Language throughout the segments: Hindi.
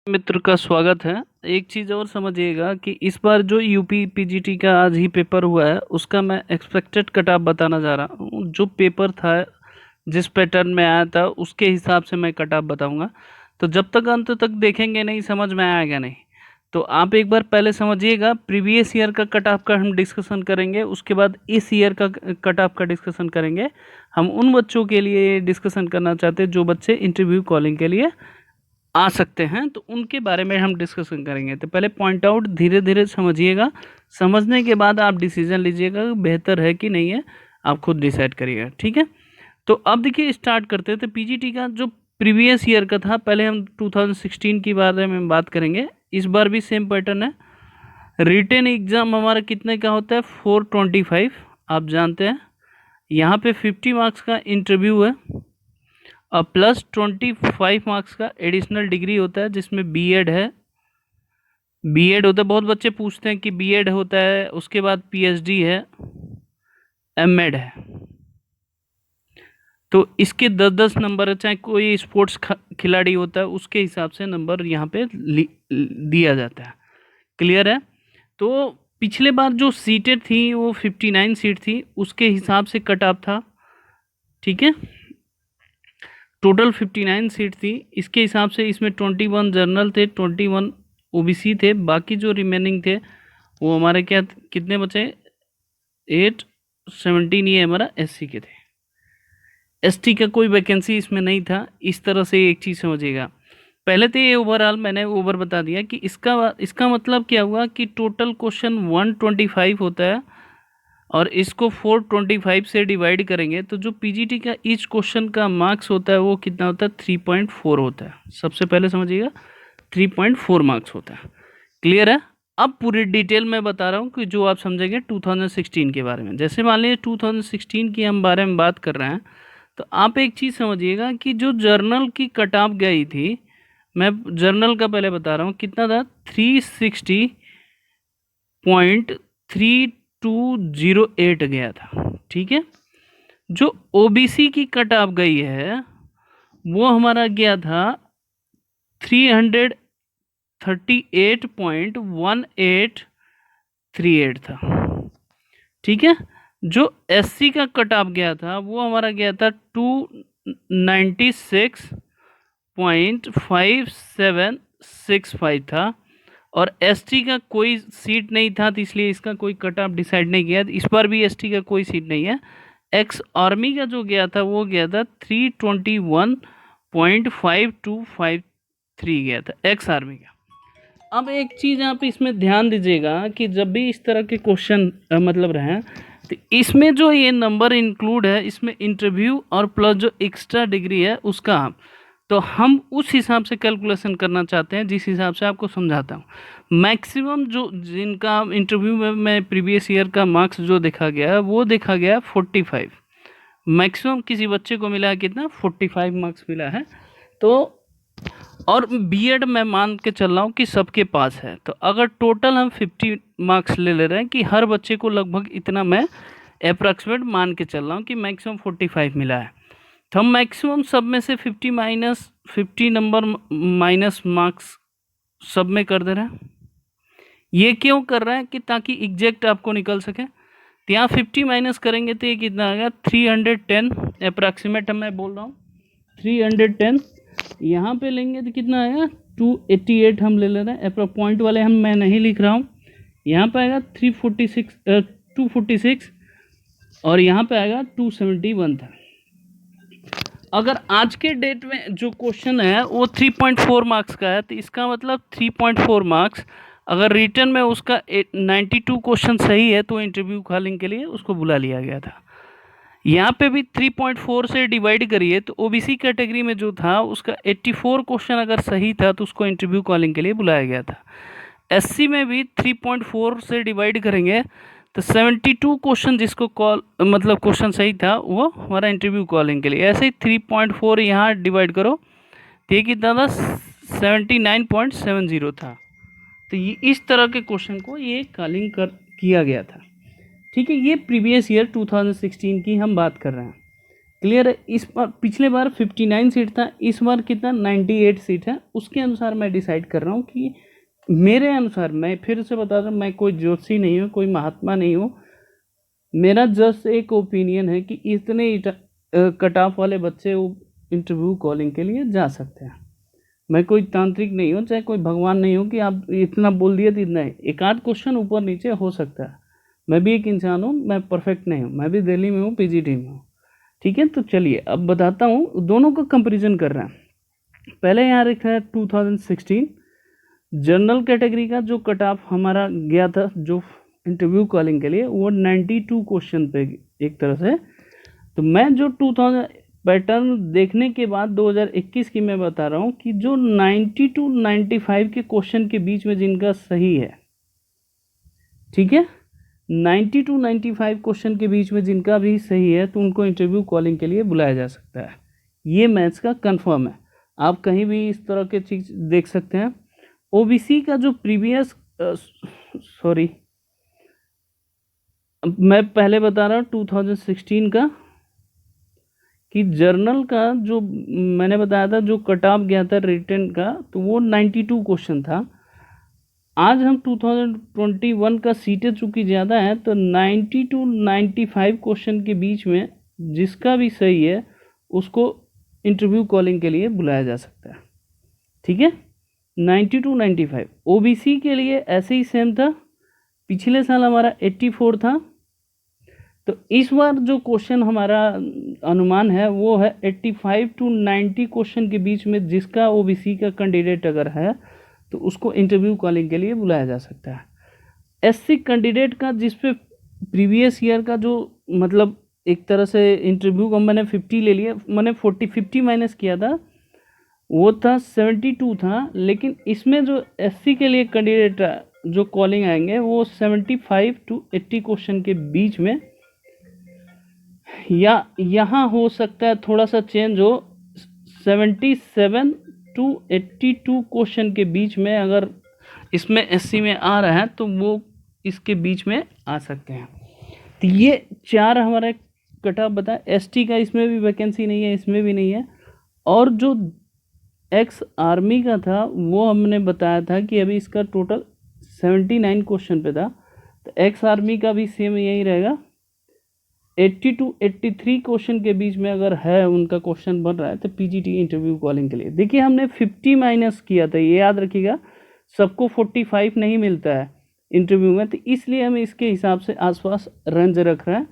मित्र का स्वागत है। एक चीज़ और समझिएगा कि इस बार जो यूपी पीजीटी का आज ही पेपर हुआ है उसका मैं एक्सपेक्टेड कट ऑफ बताना जा रहा हूँ। जो पेपर था जिस पैटर्न में आया था उसके हिसाब से मैं कट ऑफ बताऊँगा। तो जब तक अंत तक देखेंगे नहीं समझ में आएगा नहीं। तो आप एक बार पहले समझिएगा, प्रीवियस ईयर का कट ऑफ का हम डिस्कशन करेंगे, उसके बाद इस ईयर का कट ऑफ का डिस्कशन करेंगे। हम उन बच्चों के लिए डिस्कशन करना चाहते हैं जो बच्चे इंटरव्यू कॉलिंग के लिए आ सकते हैं, तो उनके बारे में हम डिस्कशन करेंगे। तो पहले पॉइंट आउट धीरे धीरे समझिएगा, समझने के बाद आप डिसीजन लीजिएगा बेहतर है कि नहीं है, आप खुद डिसाइड करिएगा, ठीक है। तो अब देखिए स्टार्ट करते हैं। तो पीजीटी का जो प्रीवियस ईयर का था, पहले हम 2016 के बारे में बात करेंगे। इस बार भी सेम पैटर्न है। रिटेन एग्ज़ाम हमारा कितने का होता है? 425, आप जानते हैं। यहाँ पे 50 मार्क्स का इंटरव्यू है और प्लस 25 मार्क्स का एडिशनल डिग्री होता है जिसमें बीएड है। बीएड होता है, बहुत बच्चे पूछते हैं कि बीएड होता है, उसके बाद पीएचडी है, एमएड है। तो इसके 10-10 नंबर है, चाहे कोई स्पोर्ट्स खिलाड़ी होता है उसके हिसाब से नंबर यहाँ पे दिया जाता है। क्लियर है? तो पिछले बार जो सीटें थी वो 59 सीट थी, उसके हिसाब से कट ऑफ था, ठीक है। टोटल 59 सीट थी, इसके हिसाब से इसमें 21 जनरल थे, 21 ओबीसी थे, बाकी जो रिमेनिंग थे वो हमारे क्या कितने बचे? 8, 17 ये हमारा एससी के थे। एसटी का कोई वैकेंसी इसमें नहीं था। इस तरह से एक चीज़ समझिएगा। पहले तो ये ओवरऑल मैंने ओवर बता दिया कि इसका मतलब क्या हुआ कि टोटल क्वेश्चन 125 होता है और इसको 425 से डिवाइड करेंगे तो जो पीजीटी का ईच क्वेश्चन का मार्क्स होता है वो कितना होता है? 3.4 होता है। सबसे पहले समझिएगा 3.4 मार्क्स होता है। क्लियर है? अब पूरी डिटेल में बता रहा हूँ कि जो आप समझेंगे 2016 के बारे में। जैसे मान लीजिए 2016 की हम बारे में बात कर रहे हैं, तो आप एक चीज़ समझिएगा कि जो जर्नल की कट ऑफ गई थी, मैं जर्नल का पहले बता रहा हूँ कितना था, 360.3208 गया था, ठीक है। जो ओबीसी की कट ऑफ गई है वो हमारा गया था 338.1838 था, ठीक है। जो एससी का कट ऑफ गया था वो हमारा गया था 296.5765 था और एसटी का कोई सीट नहीं था, तो इसलिए इसका कोई कट ऑफ डिसाइड नहीं किया। इस बार भी एसटी का कोई सीट नहीं है। एक्स आर्मी का जो गया था वो गया था 321.5253 गया था एक्स आर्मी का। अब एक चीज़ आप इसमें ध्यान दीजिएगा कि जब भी इस तरह के क्वेश्चन मतलब रहे, तो इसमें जो ये नंबर इंक्लूड है इसमें इंटरव्यू और प्लस जो एक्स्ट्रा डिग्री है उसका, तो हम उस हिसाब से कैलकुलेशन करना चाहते हैं जिस हिसाब से आपको समझाता हूँ। मैक्सिमम जो जिनका इंटरव्यू में प्रीवियस ईयर का मार्क्स जो देखा गया है वो देखा गया 45। मैक्सिमम किसी बच्चे को मिला है कितना? 45 मार्क्स मिला है। तो और बीएड मैं मान के चल रहा हूँ कि सबके पास है, तो अगर टोटल हम 50 मार्क्स ले रहे हैं कि हर बच्चे को लगभग इतना, मैं अप्रॉक्सीमेट मान के चल रहा हूँ कि मैक्सिमम 45 मिला है। तो हम मैक्सिमम सब में से 50 नंबर माइनस मार्क्स सब में कर दे रहे हैं। ये क्यों कर रहे हैं? कि ताकि एग्जैक्ट आपको निकल सके। तो यहाँ 50 माइनस करेंगे तो ये कितना आ गया? 310 अप्रॉक्सीमेट मैं बोल रहा हूँ 310। यहाँ पे लेंगे तो कितना आएगा? 288 हम ले रहे हैं। पॉइंट वाले मैं नहीं लिख रहा हूँ। यहाँ पे आएगा 246 और यहाँ पे आएगा 271 था। अगर आज के डेट में जो क्वेश्चन है वो 3.4 मार्क्स का है, तो इसका मतलब 3.4 मार्क्स, अगर रिटर्न में उसका 92 क्वेश्चन सही है तो इंटरव्यू कॉलिंग के लिए उसको बुला लिया गया था। यहाँ पे भी 3.4 से डिवाइड करिए तो ओबीसी कैटेगरी में जो था उसका 84 क्वेश्चन अगर सही था तो उसको इंटरव्यू कॉलिंग के लिए बुलाया गया था। एससी में भी 3.4 से डिवाइड करेंगे तो 72 क्वेश्चन जिसको कॉल मतलब क्वेश्चन सही था वो हमारा इंटरव्यू कॉलिंग के लिए। ऐसे ही 3.4 यहाँ डिवाइड करो तो ये कितना था? 79.70 था। तो ये इस तरह के क्वेश्चन को ये कॉलिंग किया गया था, ठीक है। ये प्रीवियस ईयर 2016 की हम बात कर रहे हैं। क्लियर है। इस बार पिछले बार 59 सीट था, इस बार कितना 98 सीट है। उसके अनुसार मैं डिसाइड कर रहा हूँ कि मेरे अनुसार, मैं फिर से बता रहा हूँ, मैं कोई ज्योतिषी नहीं हूँ, कोई महात्मा नहीं हूँ, मेरा जस्ट एक ओपिनियन है कि इतने कट ऑफ वाले बच्चे वो इंटरव्यू कॉलिंग के लिए जा सकते हैं। मैं कोई तांत्रिक नहीं हूँ, चाहे कोई भगवान नहीं हूँ कि आप इतना बोल दिए तो इतना ही, एक आध क्वेश्चन ऊपर नीचे हो सकता है। मैं भी एक इंसान हूँ, मैं परफेक्ट नहीं हूँ, मैं भी दिल्ली में हूँ, पीजीटी में हूँ। ठीक है, तो चलिए अब बताता हूँ, दोनों का कंपैरिजन कर रहे हैं। पहले यहाँ लिखा है 2016 जनरल कैटेगरी का जो कट ऑफ हमारा गया था जो इंटरव्यू कॉलिंग के लिए, वो 92 क्वेश्चन पे एक तरह से। तो मैं जो 2000 पैटर्न देखने के बाद 2021 की मैं बता रहा हूँ कि जो 90 टू 95 के क्वेश्चन के बीच में जिनका सही है, ठीक है, 90 टू 95 क्वेश्चन के बीच में जिनका भी सही है, तो उनको इंटरव्यू कॉलिंग के लिए बुलाया जा सकता है। ये मैथ्स का कंफर्म है, आप कहीं भी इस तरह के चीज़ देख सकते हैं। ओबीसी का जो प्रीवियस सॉरी मैं पहले बता रहा हूँ 2016 का कि जर्नल का जो मैंने बताया था जो कट ऑफ गया था रिटन का, तो वो 92 क्वेश्चन था। आज हम 2021 का सीटें चूँकि ज़्यादा है, तो 90 टू 95 क्वेश्चन के बीच में जिसका भी सही है उसको इंटरव्यू कॉलिंग के लिए बुलाया जा सकता है। ठीक है, 90 टू 95। ओबीसी के लिए ऐसे ही सेम था, पिछले साल हमारा 84 था। तो इस बार जो क्वेश्चन हमारा अनुमान है वो है 85 टू 90 क्वेश्चन के बीच में जिसका ओबीसी का कैंडिडेट अगर है तो उसको इंटरव्यू कॉलिंग के लिए बुलाया जा सकता है। एससी कैंडिडेट का जिस पे प्रीवियस ईयर का जो मतलब एक तरह से इंटरव्यू का मैंने 50 ले लिया, मैंने 50 माइनस किया था, वो था 72 था। लेकिन इसमें जो एससी के लिए कैंडिडेट जो कॉलिंग आएंगे वो 75 टू 80 क्वेश्चन के बीच में, या यहाँ हो सकता है थोड़ा सा चेंज हो, 77 टू 82 क्वेश्चन के बीच में अगर इसमें एससी में आ रहा है तो वो इसके बीच में आ सकते हैं। तो ये चार हमारे कट ऑफ बताए। एसटी का इसमें भी वैकेंसी नहीं है, इसमें भी नहीं है। और जो एक्स आर्मी का था वो हमने बताया था कि अभी इसका टोटल 79 क्वेश्चन पे था, तो एक्स आर्मी का भी सेम यही रहेगा। 80 टू 83 क्वेश्चन के बीच में अगर है उनका क्वेश्चन बन रहा है तो पीजीटी इंटरव्यू कॉलिंग के लिए। देखिए हमने 50 माइनस किया था, ये याद रखिएगा, सबको 45 नहीं मिलता है इंटरव्यू में, तो इसलिए हम इसके हिसाब से आसपास रेंज रख रहे हैं,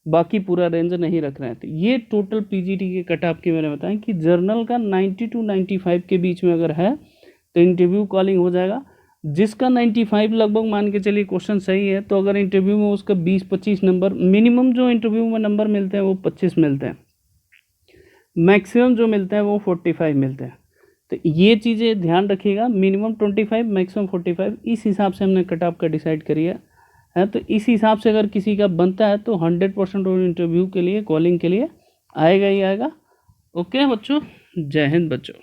बाकी पूरा रेंज नहीं रख रहे हैं। तो ये टोटल पीजीटी के कट ऑफ की मैंने बताया कि जर्नल का 90 टू 95 के बीच में अगर है तो इंटरव्यू कॉलिंग हो जाएगा। जिसका 95 लगभग मान के चलिए क्वेश्चन सही है, तो अगर इंटरव्यू में उसका 20-25 नंबर मिनिमम जो इंटरव्यू में नंबर मिलते हैं वो 25 मिलते हैं, मैक्सिमम जो मिलते हैं वो 45 मिलते हैं। तो ये चीज़ें ध्यान रखिएगा, मिनिमम 25 मैक्सिमम 45, इस हिसाब से हमने कट ऑफ का डिसाइड करिए है। तो इस हिसाब से अगर किसी का बनता है तो 100% वो इंटरव्यू के लिए कॉलिंग के लिए आएगा ही आएगा। ओके बच्चों, जय हिंद बच्चों।